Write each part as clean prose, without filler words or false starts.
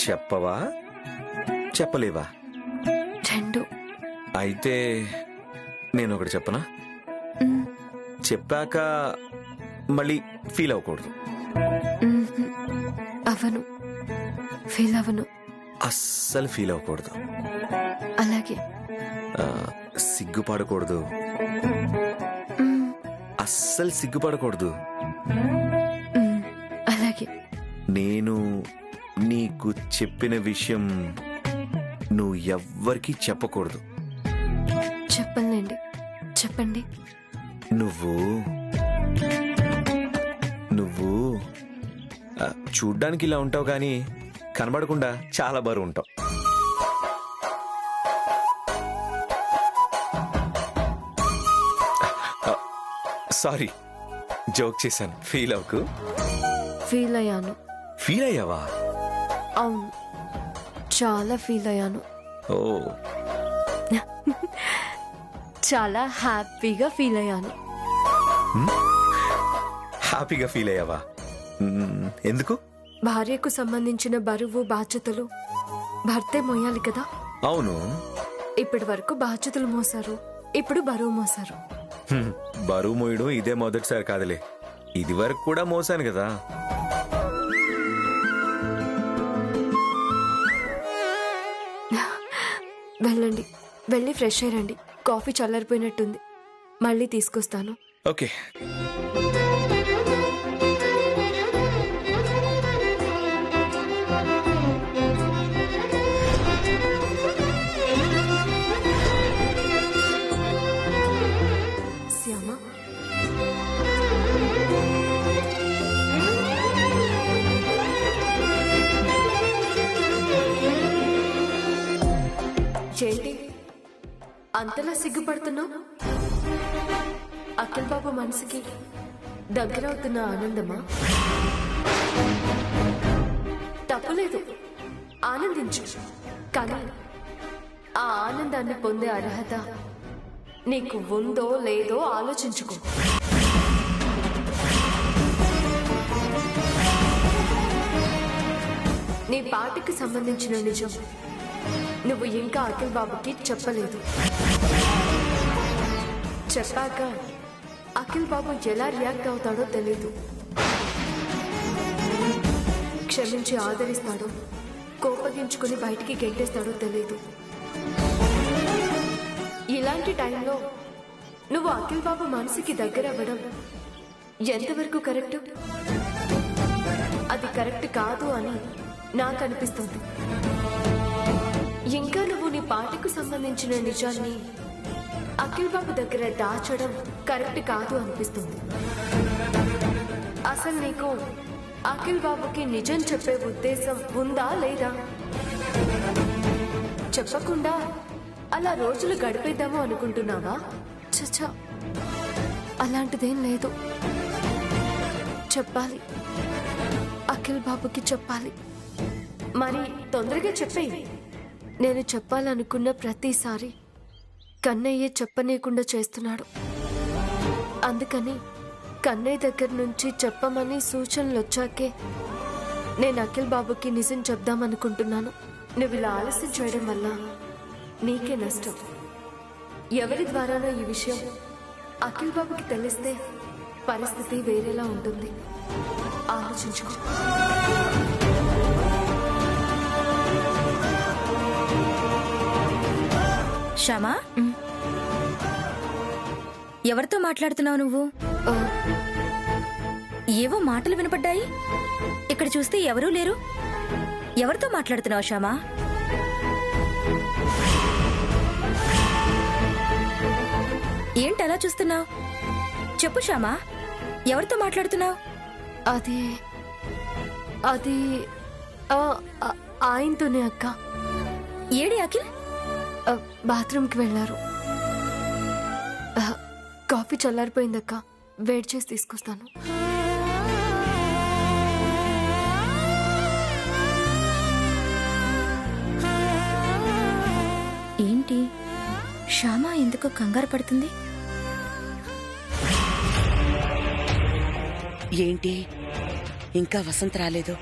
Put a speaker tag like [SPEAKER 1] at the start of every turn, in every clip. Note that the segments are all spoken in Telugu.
[SPEAKER 1] చెప్పవా చెప్పలేవా?
[SPEAKER 2] రెండు.
[SPEAKER 1] అయితే నేను ఒకటి చెప్పనా? చెప్పాక మళ్ళీ ఫీల్ అవ్వకూడదు.
[SPEAKER 2] అవను, ఫీల్ అవను.
[SPEAKER 1] అస్సలు ఫీల్ అవ్వకూడదు.
[SPEAKER 2] అలాగే.
[SPEAKER 1] సిగ్గుపడకూడదు. అస్సలు సిగ్గుపడకూడదు.
[SPEAKER 2] అలాగే.
[SPEAKER 1] నేను నీకు చెప్పిన విషయం నువ్వు ఎవ్వరికీ చెప్పకూడదు.
[SPEAKER 2] చెప్పండి. చెప్పండి.
[SPEAKER 1] నువ్వు చూడ్డానికి ఇలా ఉంటావు కానీ కనబడకుండా చాలా బరువు ఉంటావు. సారీ, జోక్ చేశాను. ఫీల్ అవ్వకు.
[SPEAKER 2] ఫీల్ అయ్యాను.
[SPEAKER 1] ఫీల్ అయ్యావా?
[SPEAKER 2] అవును, చాలా ఫీల్ అయ్యాను.
[SPEAKER 1] ఓ,
[SPEAKER 2] చాలా హ్యాపీగా ఫీల్ అయ్యాను.
[SPEAKER 1] హ్యాపీగా ఫీల్ అయ్యావా? ఎందుకు?
[SPEAKER 2] భార్యకు సంబంధించిన బరువు బాధ్యతలు భర్తే మోయాలి కదా.
[SPEAKER 1] అవును.
[SPEAKER 2] ఇప్పటి వరకు బాధ్యతలు మోసారు, ఇప్పుడు బరువు మోసారు.
[SPEAKER 1] బరువు మోయడం ఇదే మొదటిసారి కాదులే, ఇది వరకు కూడా మోసాను కదా.
[SPEAKER 2] వెళ్ళండి, వెళ్ళి ఫ్రెష్ అయ్యండి. కాఫీ చల్లారిపోయినట్టుంది, మళ్ళీ తీసుకొస్తాను.
[SPEAKER 1] ఓకే.
[SPEAKER 2] శ్యామ, ఏంటి అంతలా సిగ్గుపడుతున్నావు? అఖిల్ బాబు మనసుకి దగ్గరవుతున్న ఆనందమా? తప్పులేదు, ఆనందించు. కానీ ఆ ఆనందాన్ని పొందే అర్హత నీకు ఉందో లేదో ఆలోచించుకో. నీ పార్టీకి సంబంధించిన నిజం నువ్వు ఇంకా అఖిల్ బాబుకి చెప్పలేదు. చెప్పాక అఖిల్ బాబు ఎలా రియాక్ట్ అవుతాడో తెలీదు. క్షమించి ఆదరిస్తాడో, కోపగించుకుని బయటికి గెంటేస్తాడో తెలీదు. ఇలాంటి టైంలో నువ్వు అఖిల్ బాబు మనసుకి దగ్గర అవ్వడం ఎంతవరకు కరెక్ట్? అది కరెక్ట్ కాదు అని నాకు అనిపిస్తుంది. ఇంకా నువ్వు నీ పార్టీకి సంబంధించిన నిజాన్ని అఖిల్ బాబు దగ్గర దాచడం కరెక్ట్ కాదు అనిపిస్తుంది. అసలు నీకు అఖిల్ బాబుకి నిజం చెప్పే ఉద్దేశం ఉందా లేదా? చెప్పకుండా అలా రోజులు గడిపేద్దాము అనుకుంటున్నావా? చచ్చా, అలాంటిదేం లేదు. చెప్పాలి, అఖిల్ బాబుకి చెప్పాలి. మరి తొందరగా చెప్పేయి. నేను చెప్పాలనుకున్న ప్రతిసారి కన్నయ్య చెప్పనీయకుండా చేస్తున్నాడు. అందుకని కన్నయ్య దగ్గర నుంచి చెప్పమని సూచనలు వచ్చాకే నేను అఖిల్ బాబుకి నిజం చెప్దామనుకుంటున్నాను. నువ్వు ఇలా ఆలస్యం చేయడం వల్ల నీకే నష్టం. ఎవరి ద్వారానో ఈ విషయం అఖిల్ బాబుకి తెలిస్తే పరిస్థితి వేరేలా ఉంటుంది. ఆలోచించుకో.
[SPEAKER 3] శ్యామా, ఎవరితో మాట్లాడుతున్నావు నువ్వు? ఏవో మాటలు వినపడ్డాయి. ఇక్కడ చూస్తే ఎవరూ లేరు. ఎవరితో మాట్లాడుతున్నావు శ్యామా? ఏంటి అలా చూస్తున్నావు? చెప్పు శ్యామా, ఎవరితో మాట్లాడుతున్నావు?
[SPEAKER 2] అది అది ఆయనతోనే అక్క.
[SPEAKER 3] ఏడి అఖిల్?
[SPEAKER 2] బాత్రూమ్కి వెళ్ళారు. కాఫీ చల్లారిపోయిందక్క, వేడి చేసి తీసుకొస్తాను.
[SPEAKER 3] ఏంటి శ్యామా ఎందుకు కంగారు పడుతుంది?
[SPEAKER 4] ఏంటి ఇంకా వసంత్ రాలేదు?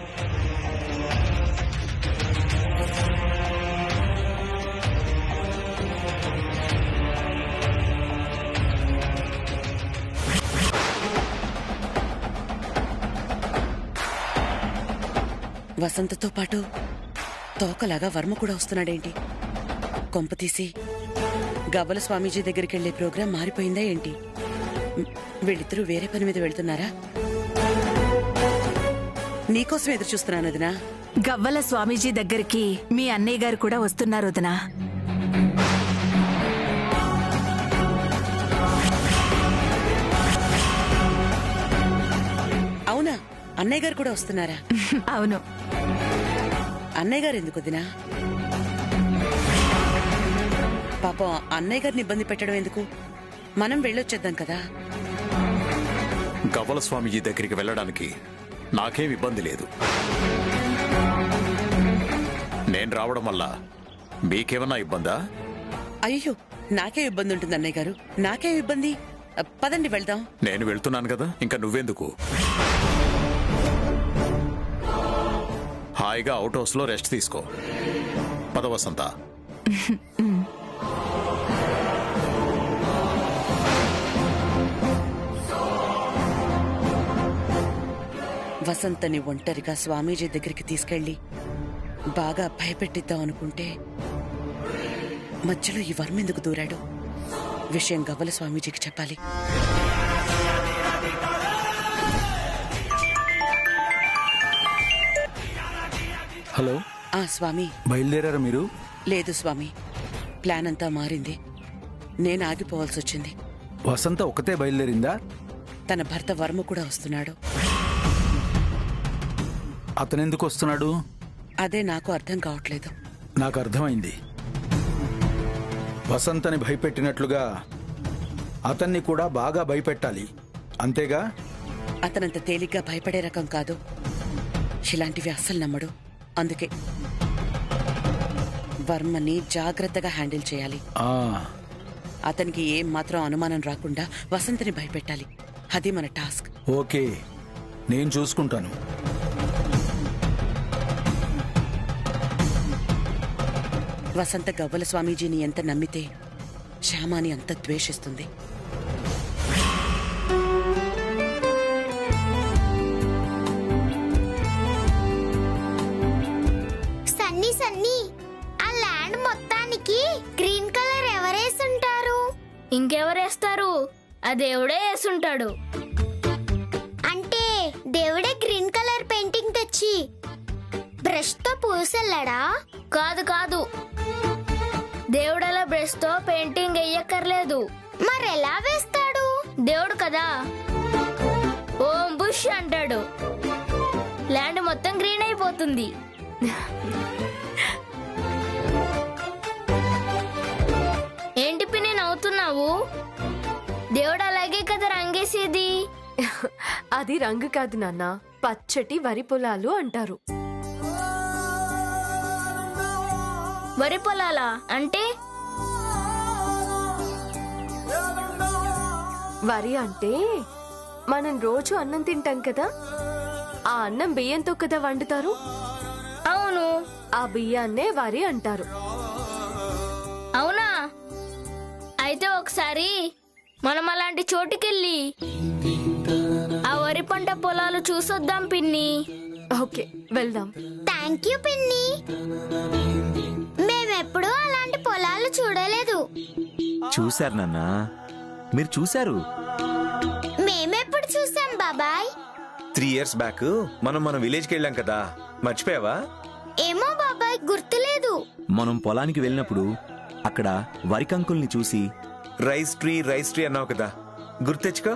[SPEAKER 4] వసంతతో పాటు తోకలాగా వర్మ కూడా వస్తున్నాడేంటి? కొంపతీసి గవ్వల స్వామీజీ దగ్గరికి వెళ్లే ప్రోగ్రాం మారిపోయిందా ఏంటి? వీళ్ళిద్దరూ వేరే పని మీద వెళ్తున్నారా? నీకోసం ఎదురు చూస్తున్నాను వదినా.
[SPEAKER 5] గవ్వల స్వామీజీ దగ్గరికి మీ అన్నయ్య గారు కూడా వస్తున్నారు వదినా.
[SPEAKER 4] అవునా? అన్నయ్య గారు కూడా వస్తున్నారా?
[SPEAKER 5] అవును.
[SPEAKER 4] అన్నయ్య గారు ఎందుకు వదినా? పాపం అన్నయ్య గారిని ఇబ్బంది పెట్టడం ఎందుకు? మనం వెళ్ళొచ్చేద్దాం కదా.
[SPEAKER 6] గవ్వల స్వామీజీ దగ్గరికి వెళ్ళడానికి నాకేం ఇబ్బంది లేదు. నేను రావడం వల్ల మీకేమన్నా ఇబ్బందా?
[SPEAKER 4] అయ్యో, నాకే ఇబ్బంది ఉంటుంది అన్నయ్య గారు. నాకేం ఇబ్బంది? పదండి వెళ్దాం.
[SPEAKER 6] నేను వెళ్తున్నాను కదా, ఇంకా నువ్వెందుకు? హాయిగా అవుట్ హౌస్ లో రెస్ట్ తీసుకో. పద వసంత.
[SPEAKER 4] వసంతని ఒంటరిగా స్వామీజీ దగ్గరికి తీసుకెళ్లి బాగా భయపెట్టిద్దాం అనుకుంటే మధ్యలో ఈ వర్మ ఎందుకు దూరాడు? విషయం గవ్వల స్వామీజీకి చెప్పాలి.
[SPEAKER 7] హలో.
[SPEAKER 4] స్వామి,
[SPEAKER 7] బయలుదేరారా మీరు?
[SPEAKER 4] లేదు స్వామి, ప్లాన్ అంతా మారింది. నేను ఆగిపోవాల్సి వచ్చింది.
[SPEAKER 7] వసంత ఒక్కతే బయలుదేరిందా?
[SPEAKER 4] తన భర్త వర్మ కూడా వస్తున్నాడు.
[SPEAKER 7] అతనెందుకు వస్తున్నాడు?
[SPEAKER 4] అదే నాకు అర్థం కావట్లేదు.
[SPEAKER 7] నాకు అర్థమైంది. వసంతని భయపెట్టినట్లుగా అతన్ని కూడా బాగా భయపెట్టాలి, అంతేగా?
[SPEAKER 4] అతనంత తేలిగ్గా భయపడే రకం కాదు. ఇలాంటివి అస్సలు నమ్మడు. అందుకే వర్మని జాగ్రత్తగా హ్యాండిల్ చేయాలి. అతనికి ఏం మాత్రం అనుమానం రాకుండా వసంతని భయపెట్టాలి. అది మన టాస్క్.
[SPEAKER 7] ఓకే, నేను చూసుకుంటాను.
[SPEAKER 4] వసంత గవ్వల స్వామీజీని ఎంత నమ్మితే శ్యామాని అంత ద్వేషిస్తుంది.
[SPEAKER 8] సన్నీ సన్నీ, ఆ ల్యాండ్ మొత్తానికి గ్రీన్ కలర్ ఎవరేసుంటారు?
[SPEAKER 9] ఇంకెవరేస్తారు? ఆ దేవుడే వేసుంటాడు.
[SPEAKER 8] అంటే దేవుడే గ్రీన్ కలర్ పెయింటింగ్ తెచ్చి బ్రష్ తో పూసెళ్ళడా?
[SPEAKER 9] కాదు కాదు, దేవుడలా బ్రష్ తో పెయింటింగ్ వెయ్యక్కర్లేదు.
[SPEAKER 8] మరెలా వేస్తాడు?
[SPEAKER 9] దేవుడు కదా, ఓం బుష్ అంటాడు, ల్యాండ్ మొత్తం గ్రీన్ అయిపోతుంది. ఏంటి పిన్ని నవ్వుతున్నావు? దేవుడు అలాగే కదా రంగేసేది.
[SPEAKER 2] అది రంగు కాదు నాన్న, పచ్చటి వరి పొలాలు అంటారు.
[SPEAKER 9] వరి పొలాలా అంటే?
[SPEAKER 2] వరి అంటే మనం రోజు అన్నం తింటాం కదా, ఆ అన్నం బియ్యంతో కదా వండుతారు.
[SPEAKER 9] అవును,
[SPEAKER 2] ఆ బియ్యాన్నే వరి అంటారు.
[SPEAKER 9] అవునా? అయితే ఒకసారి మనం అలాంటి చోటుకెళ్ళి ఆ వరి పంట పొలాలు చూసొద్దాం పిన్ని.
[SPEAKER 2] ఓకే, వెళ్దాం.
[SPEAKER 8] థ్యాంక్ యూ పిన్ని. మేమెప్పుడు అలాంటి పొలాలు చూడలేదు.
[SPEAKER 1] చూశారు నాన్న, మీరు చూశారు.
[SPEAKER 8] మేమెప్పుడు చూసాం బాబాయ్?
[SPEAKER 1] 3 years బ్యాక్ మనం మన విలేజ్కి వెళ్ళాం కదా, మర్చిపోయావా?
[SPEAKER 8] ఏమో బాబాయ్, గుర్తులేదు.
[SPEAKER 10] మనం పొలానికి వెళ్ళినప్పుడు అక్కడ వరి కంకుల్ని చూసి
[SPEAKER 1] రైస్ ట్రీ అన్నావు కదా, గుర్తెచ్చుకో.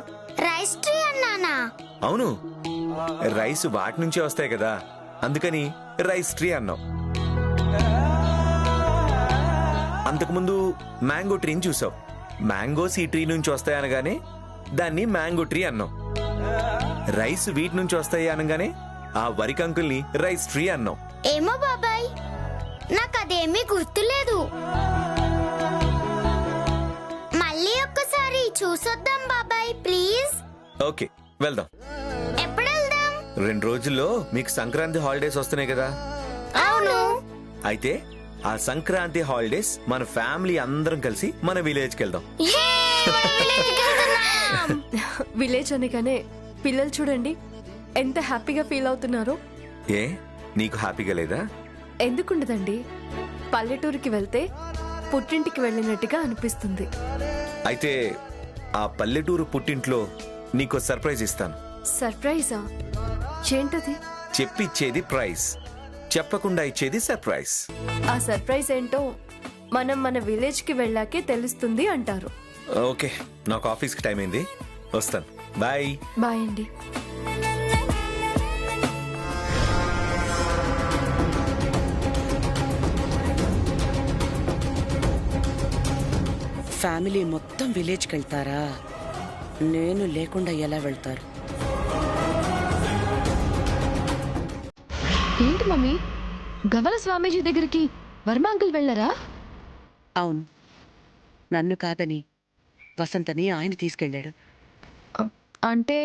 [SPEAKER 8] రైస్ ట్రీ అన్నానా?
[SPEAKER 1] అవును, రైస్ వాటి నుంచే వస్తాయి కదా, అందుకని రైస్ ట్రీ అన్నావు. అంతకుముందు మ్యాంగో ట్రీని చూసావు. మ్యాంగోస్ ఈ ట్రీ నుంచి వస్తాయి అనగానే దాన్ని మ్యాంగో ట్రీ అన్నావు. రైస్ వీటి నుంచి వస్తాయి అనగానే ఆ వరి కంకుల్ని రైస్ ట్రీ అన్నావు.
[SPEAKER 8] ఏమో బాబాయ్, నాకు అదేమీ గుర్తులేదు. మళ్ళీ ఒక్కసారి చూసొద్దాం బాబాయ్, ప్లీజ్.
[SPEAKER 1] ఓకే, వెళ్దాం.
[SPEAKER 8] ఎప్పుడు వెళ్దాం?
[SPEAKER 1] 2 రోజుల్లో మీకు సంక్రాంతి హాలిడేస్ వస్తున్నాయి కదా.
[SPEAKER 8] అవును.
[SPEAKER 1] అయితే ఆ సంక్రాంతి హాలిడేస్ మన ఫ్యామిలీ అందరం కలిసి మన విలేజ్కి వెళ్దాం.
[SPEAKER 2] విలేజ్ అనగానే పిల్లలు చూడండి ఎంత హ్యాపీగా ఫీల్ అవుతున్నారో.
[SPEAKER 1] ఏ నీకు హ్యాపీగా లేదా?
[SPEAKER 2] ఎందుకుండదండి, పల్లెటూరుకి వెళ్తే పుట్టింటికి వెళ్ళినట్టుగా అనిపిస్తుంది.
[SPEAKER 1] అయితే ఆ పల్లెటూరు పుట్టింట్లో నీకు సర్ప్రైజ్ ఇస్తాను.
[SPEAKER 2] సర్ప్రైజా? ఏంటది?
[SPEAKER 1] చెప్పిచ్చేది ప్రైజ్, చెప్పకుండా ఇచ్చేది సర్ప్రైజ్.
[SPEAKER 2] ఆ సర్ప్రైజ్ ఏంటో మనం మన విలేజ్ కి వెళ్ళాకే తెలుస్తుంది అంటారు.
[SPEAKER 1] ఓకే, నాకు ఆఫీస్కి టైం అయింది, వస్తాను. బాయ్.
[SPEAKER 2] బాయ్ అండి.
[SPEAKER 4] ఫ్యామిలీ మొత్తం విలేజ్కి వెళ్తారా? నేను లేకుండా ఎలా వెళ్తారు?
[SPEAKER 2] ఏంటి మమ్మీ, గవల స్వామీజీ దగ్గరికి వర్మ అంకుల్ వెళ్ళారా?
[SPEAKER 4] అవును, నన్ను కాదని వసంతని ఆయన తీసుకెళ్ళాడు.
[SPEAKER 2] అంటే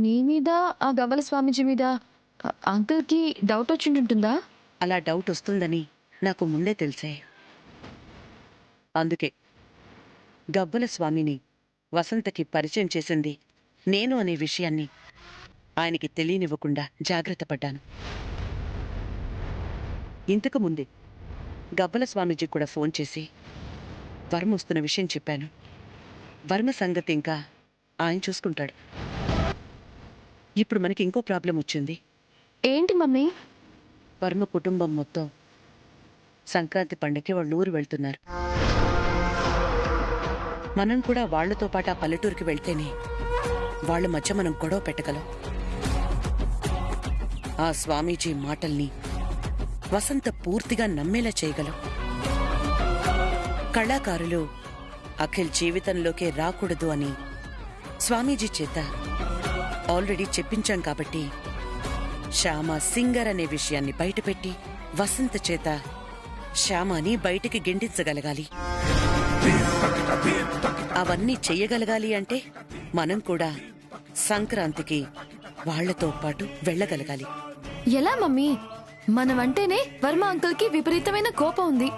[SPEAKER 2] నీ మీద ఆ గవల స్వామీజీ మీద అంకుల్కి డౌట్ వచ్చింటుందా?
[SPEAKER 4] అలా డౌట్ వస్తుందని నాకు ముందే తెలిసే. అందుకే గవ్వల స్వామిని వసంతకి పరిచయం చేసింది నేను అనే విషయాన్ని ఆయనకి తెలియనివ్వకుండా జాగ్రత్త పడ్డాను. ఇంతకు ముందే గవ్వల స్వామీజీ కూడా ఫోన్ చేసి వర్మ వస్తున్న విషయం చెప్పాను. వర్మ సంగతి ఇంకా ఆయన చూసుకుంటాడు. ఇప్పుడు మనకి ఇంకో ప్రాబ్లం వచ్చింది.
[SPEAKER 2] ఏంటి మమ్మీ?
[SPEAKER 4] వర్మ కుటుంబం మొత్తం సంక్రాంతి పండుగకి వాళ్ళ ఊరు వెళ్తున్నారు. మనం కూడా వాళ్లతో పాటు ఆ పల్లెటూరుకి వెళ్తేనే వాళ్ళ మధ్య మనం గొడవ పెట్టగలం. ఆ స్వామీజీ మాటల్ని వసంత పూర్తిగా నమ్మేలా చేయగలం. కళాకారులు అఖిల్ జీవితంలోకే రాకూడదు అని స్వామీజీ చేత ఆల్రెడీ చెప్పించాం కాబట్టి శ్యామ సింగర్ అనే విషయాన్ని బయటపెట్టి వసంత చేత శ్యామని బయటికి గెంటించగలగాలి. అవన్నీ చెయ్యగలగాలి అంటే మనం కూడా సంక్రాంతికి వాళ్లతో పాటు వెళ్ళగలగాలి.
[SPEAKER 2] ఎలా మమ్మీ? మనమంటేనే వర్మ అంకుల్ కి విపరీతమైన కోపం ఉంది.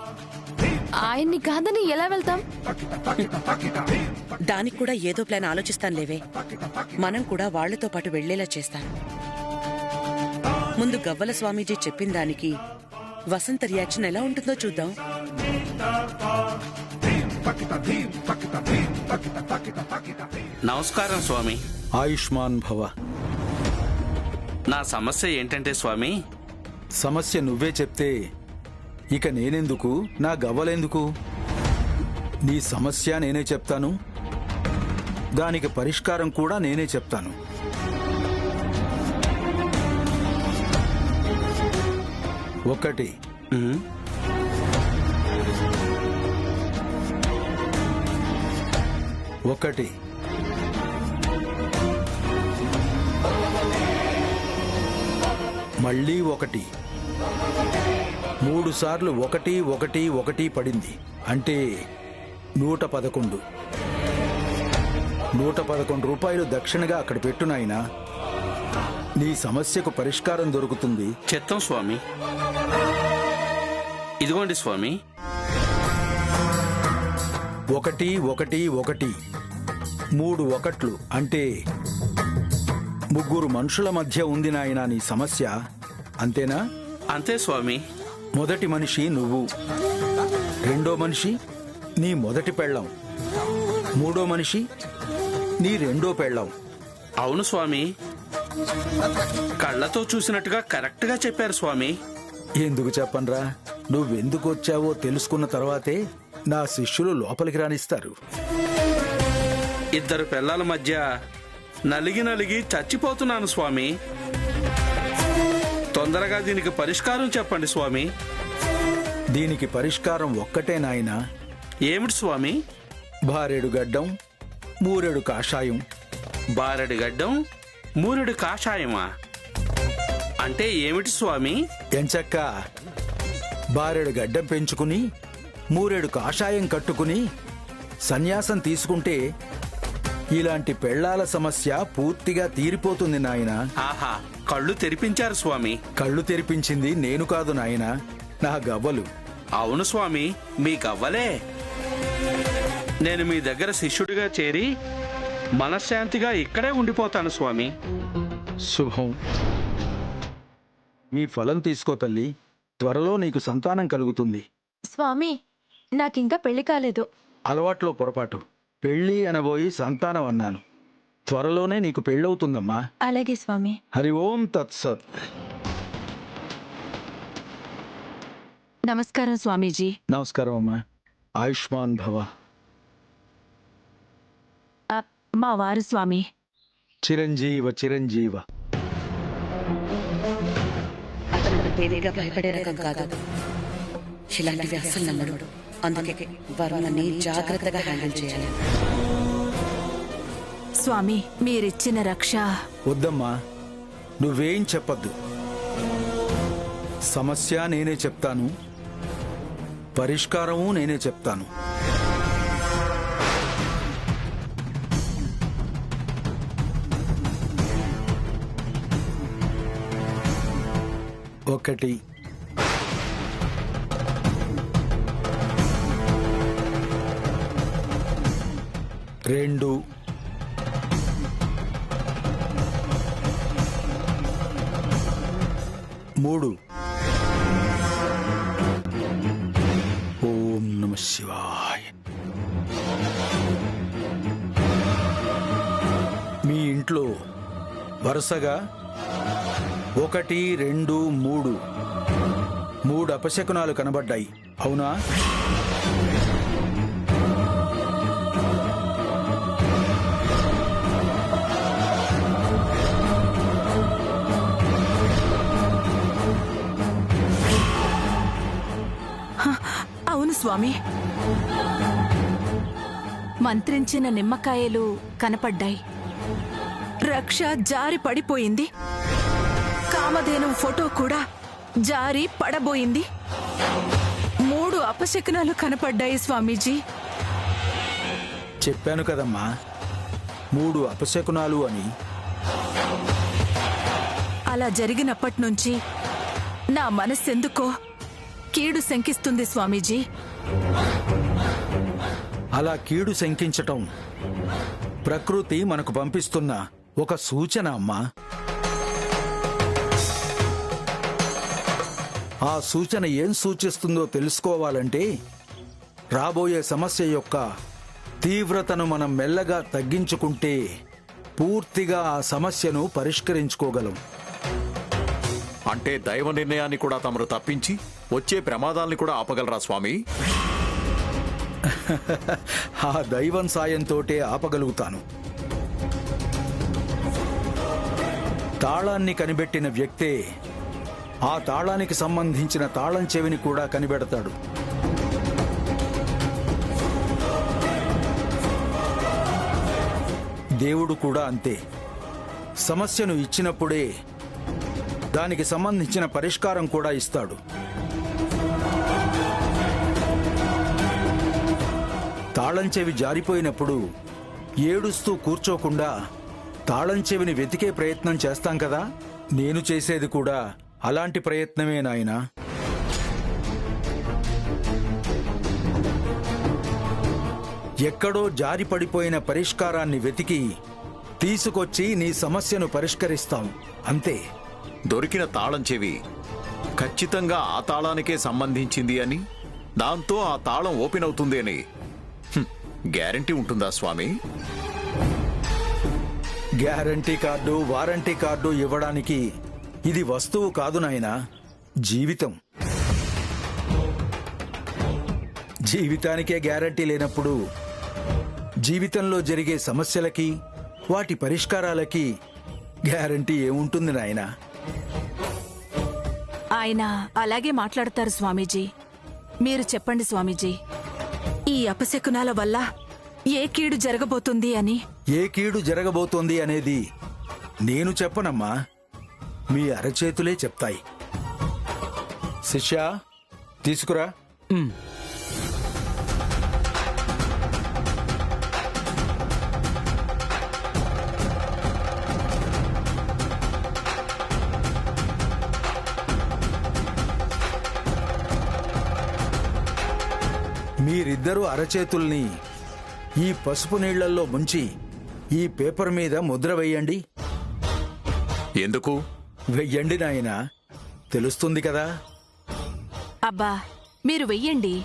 [SPEAKER 2] ఆయన్ని కాదని ఎలా వెళ్తాం?
[SPEAKER 4] దానికి కూడా ఏదో ప్లాన్ ఆలోచిస్తాను లేవే. మనం కూడా వాళ్లతో పాటు వెళ్లేలా చేస్తాను. ముందు గవ్వల స్వామీజీ చెప్పిన దానికి వసంత రియాక్షన్ ఎలా ఉంటుందో చూద్దాం.
[SPEAKER 11] నమస్కారం స్వామి.
[SPEAKER 7] ఆయుష్మాన్ భవ.
[SPEAKER 11] నా సమస్య ఏంటంటే స్వామి,
[SPEAKER 7] సమస్య నువ్వే చెప్తే ఇక నేనెందుకు, నా గవ్వలెందుకు? నీ సమస్య నేనే చెప్తాను, దానికి పరిష్కారం కూడా నేనే చెప్తాను. ఒకటి, ఒకటి మళ్ళీ ఒకటి, 3 సార్లు 1 1 1 పడింది. అంటే 111. 111 రూపాయలు దక్షిణగా అక్కడ పెట్టు నాయనా. నీ సమస్యకు పరిష్కారం దొరుకుతుంది.
[SPEAKER 11] చిత్తం స్వామి. ఇదిగోండి స్వామి.
[SPEAKER 7] 1 1 1 3 ఒకట్లు అంటే 3 మనుషుల మధ్య ఉంది నాయనా నీ సమస్య. అంతేనా?
[SPEAKER 11] అంతే స్వామి.
[SPEAKER 7] మొదటి మనిషి నువ్వు, రెండో మనిషి నీ మొదటి పెళ్ళాం, మూడో మనిషి నీ రెండో పెళ్ళాం.
[SPEAKER 11] అవును స్వామి, కళ్ళతో చూసినట్టుగా కరెక్ట్ గా చెప్పారు స్వామి.
[SPEAKER 7] ఎందుకు చెప్పనరా? నువ్వెందుకు వచ్చావో తెలుసుకున్న తర్వాతే నా శిష్యులు లోపలికి రానిస్తారు.
[SPEAKER 11] 2 పిల్లల మధ్య నలిగి నలిగి చచ్చిపోతున్నాను స్వామి. తొందరగా దీనికి పరిష్కారం చెప్పండి స్వామి.
[SPEAKER 7] దీనికి పరిష్కారం ఒక్కటే నాయనా.
[SPEAKER 11] ఏమిటి స్వామి?
[SPEAKER 7] భారెడు గడ్డం, మూరెడు కాషాయం.
[SPEAKER 11] బారెడు గడ్డం, మూరెడు కాషాయమా? అంటే ఏమిటి స్వామి?
[SPEAKER 7] ఎంచక్క బారెడు గడ్డం పెంచుకుని మూరెడు కాషాయం కట్టుకుని సన్యాసం తీసుకుంటే ఇలాంటి పెళ్లాల సమస్య పూర్తిగా తీరిపోతుంది నాయనా.
[SPEAKER 11] ఆహా, కళ్ళు తెరిపించారు స్వామి.
[SPEAKER 7] కళ్ళు తెరిపించింది నేను కాదు నాయనా, నా గవ్వలు.
[SPEAKER 11] అవును స్వామి, మీకవ్వలే. నేను మీ దగ్గర శిష్యుడిగా చేరి మనశ్శాంతిగా ఇక్కడే ఉండిపోతాను స్వామి.
[SPEAKER 7] శుభం. మీ ఫలం తీసుకో తల్లి, త్వరలో నీకు సంతానం కలుగుతుంది.
[SPEAKER 12] స్వామి, నాకింకా పెళ్లి కాలేదు.
[SPEAKER 7] అలవాట్లో పొరపాటు. పెళ్ళి అనబోయి సంతానం అన్నాను. త్వరలోనే నీకు పెళ్ళవుతుందమ్మా.
[SPEAKER 12] అలాగే స్వామి.
[SPEAKER 7] హరి ఓం తత్సత్.
[SPEAKER 5] నమస్కారం స్వామీజీ.
[SPEAKER 7] నమస్కారం అమ్మా. ఆయుష్మాన్ భవ.
[SPEAKER 5] మా వారు స్వామి.
[SPEAKER 7] చిరంజీవ చిరంజీవ.
[SPEAKER 4] అతను తేలిగ్గా భయపడే రకం కాదు. ఇలాంటివి అస్సలు నమ్మడు. అందుకే వర్మని జాగ్రత్తగా హ్యాండిల్ చేయాలి.
[SPEAKER 5] స్వామి, మీరిచ్చిన రక్ష.
[SPEAKER 7] వద్దమ్మా, నువ్వేం చెప్పద్దు. సమస్య నేనే చెప్తాను, పరిష్కారము నేనే చెప్తాను. ఒకటి, రెండు, మూడు. ఓం నమః శివాయ. మీ ఇంట్లో వరుసగా 1, 2, 3 అపశకునాలు కనబడ్డాయి, అవునా?
[SPEAKER 5] అవును స్వామి. మంత్రించిన నిమ్మకాయలు కనపడ్డాయి. రక్ష జారి పడిపోయింది. కామధేను ఫోటో కూడా జారి పడబోయింది. 3 అపశకునాలు కనపడ్డాయి స్వామీజీ.
[SPEAKER 7] చెప్పాను కదమ్మా, 3 అపశకునాలు అని.
[SPEAKER 5] అలా జరిగినప్పటి నుంచి నా మనస్సెందుకో కీడు శంకిస్తుంది స్వామీజీ.
[SPEAKER 7] అలా కీడు శంకించటం ప్రకృతి మనకు పంపిస్తున్న ఒక సూచన అమ్మా. ఆ సూచన ఏం సూచిస్తుందో తెలుసుకోవాలంటే రాబోయే సమస్య యొక్క తీవ్రతను మనం మెల్లగా తగ్గించుకుంటే పూర్తిగా ఆ సమస్యను పరిష్కరించుకోగలం.
[SPEAKER 6] అంటే దైవ నిర్ణయాన్ని కూడా తమరు తప్పించి వచ్చే ప్రమాదాల్ని కూడా ఆపగలరా స్వామి?
[SPEAKER 7] ఆ దైవం సాయంతోటే ఆపగలుగుతాను. తాళాన్ని కనిపెట్టిన వ్యక్తే ఆ తాళానికి సంబంధించిన తాళం చెవిని కూడా కనిపెడతాడు. దేవుడు కూడా అంతే. సమస్యను ఇచ్చినప్పుడే దానికి సంబంధించిన పరిష్కారం కూడా ఇస్తాడు. తాళం చెవి జారిపోయినప్పుడు ఏడుస్తూ కూర్చోకుండా తాళం చెవిని వెతికే ప్రయత్నం చేస్తాం కదా. నేను చేసేది కూడా అలాంటి ప్రయత్నమే నాయనా. ఎక్కడో జారి పడిపోయిన పరిష్కారాన్ని వెతికి తీసుకొచ్చి నీ సమస్యను పరిష్కరిస్తాం, అంతే.
[SPEAKER 6] దొరికిన తాళం చెవి ఖచ్చితంగా ఆ తాళానికే సంబంధించింది అని, దాంతో ఆ తాళం ఓపెన్ అవుతుంది అని గ్యారంటీ ఉంటుందా స్వామి?
[SPEAKER 7] గ్యారంటీ కార్డు, వారంటీ కార్డు ఇవ్వడానికి ఇది వస్తువు కాదు నాయనా, జీవితం. జీవితానికే గ్యారంటీ లేనప్పుడు జీవితంలో జరిగే సమస్యలకి, వాటి పరిష్కారాలకి గ్యారంటీ ఏముంటుంది నాయనా?
[SPEAKER 5] ఆయన అలాగే మాట్లాడతారు స్వామీజీ. మీరు చెప్పండి స్వామీజీ, ఈ అపశకునాల వల్ల ఏ కీడు జరగబోతుంది అని.
[SPEAKER 7] ఏ కీడు జరగబోతోంది అనేది నేను చెప్పనమ్మా, మీ అరచేతులే చెప్తాయి. శిష్య, తీసుకురా. మీరిద్దరూ అరచేతుల్ని ఈ పసుపు నీళ్లల్లో ముంచి ఈ పేపర్ మీద ముద్ర వెయ్యండి.
[SPEAKER 6] ఎందుకు?
[SPEAKER 7] వెయ్యండి నాయనా, తెలుస్తుంది కదా.
[SPEAKER 5] అబ్బా మీరు వెయ్యండి.